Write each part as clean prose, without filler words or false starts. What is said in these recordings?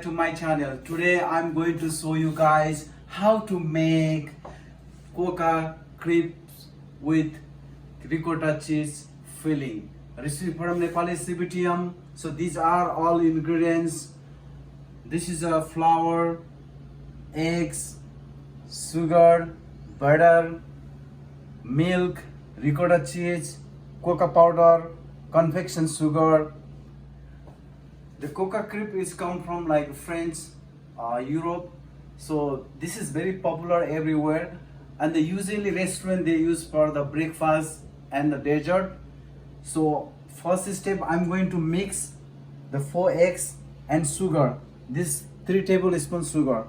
back to my channel. Today I'm going to show you guys how to make coca crepes with ricotta cheese filling. Recipe from Nepali CBTM. So these are all ingredients. This is a flour, eggs, sugar, butter, milk, ricotta cheese, cocoa powder, confection sugar. The coca crepe is come from like French, Europe. So this is very popular everywhere, and usually restaurant they use for the breakfast and the dessert. So first step, I'm going to mix the 4 eggs and sugar. This 3 tablespoons sugar.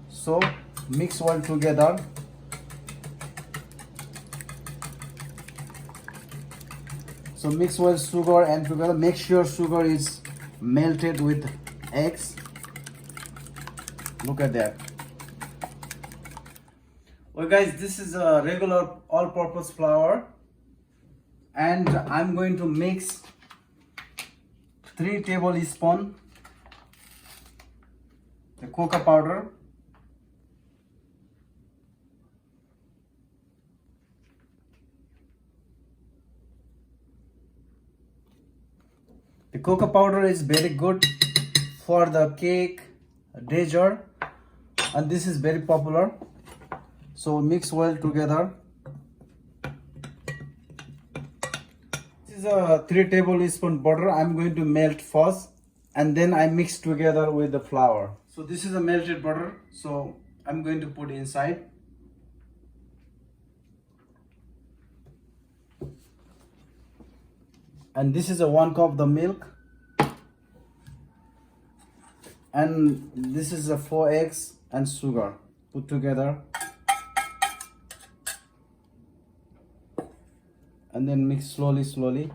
So mix all together. So mix well sugar and together. Make sure sugar is melted with eggs. Look at that. Well guys, this is a regular all-purpose flour, and I'm going to mix 3 tablespoons the cocoa powder, the cocoa powder is very good for the cake, dessert, and this is very popular. So mix well together. This is a 3 tablespoons butter. I'm going to melt first, and then I mix together with the flour. So this is a melted butter. So I'm going to put inside. And this is a 1 cup of the milk, and this is a 4 eggs and sugar put together, and then mix slowly.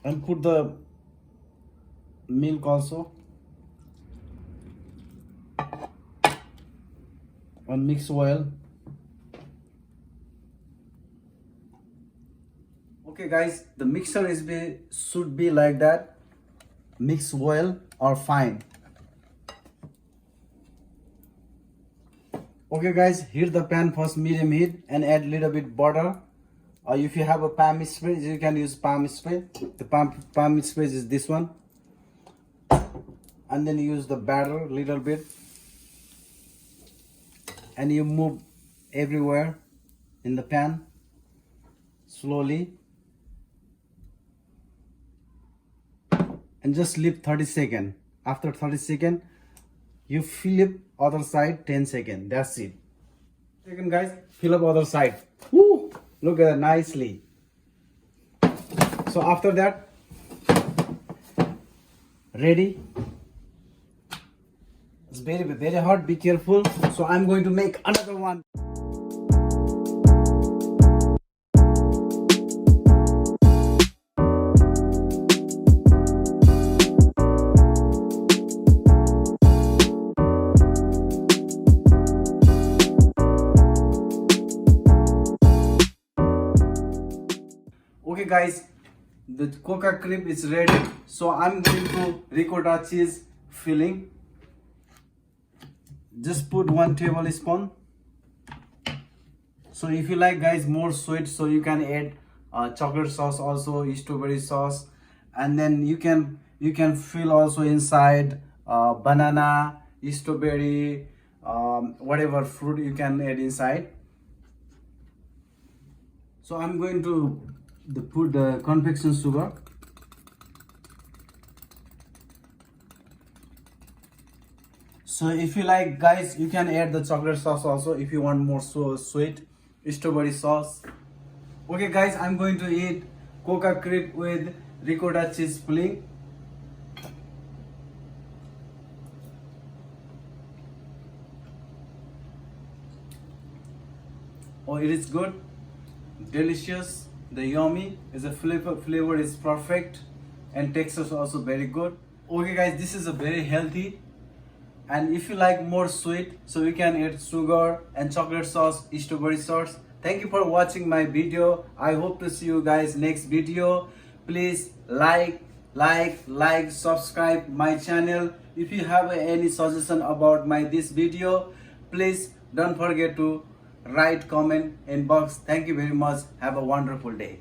And put the milk also. And mix well. Okay guys, the mixer should be like that. Mix well or fine. Okay guys, heat the pan first medium heat and add little bit butter. Or if you have a palm spray, you can use palm spray. The palm spray is this one. And then use the batter little bit. And you move everywhere in the pan slowly, and just leave 30 seconds. After 30 seconds, you flip other side 10 seconds. That's it. Second guys, fill up other side. Woo! Look at that nicely. So after that, ready. It's very hot, be careful. So I'm going to make another one. Okay guys, the coca crepe is ready. So I'm going to ricotta cheese filling. Just put 1 tablespoon. So if you like guys more sweet, so you can add chocolate sauce also, strawberry sauce, and then you can fill also inside banana, strawberry, whatever fruit you can add inside. So I'm going to put the confection sugar. So if you like guys, you can add the chocolate sauce also if you want more sweet, strawberry sauce. Okay guys, I'm going to eat coca crepe with ricotta cheese filling. Oh, it is good, delicious, the yummy. Is a flavor is perfect, and texture is also very good. Okay guys, this is a very healthy. And if you like more sweet, so you can add sugar and chocolate sauce, strawberry sauce, Thank you for watching my video. I hope to see you guys next video. Please like, subscribe my channel. If you have any suggestion about my this video, please don't forget to write comment in box. Thank you very much. Have a wonderful day.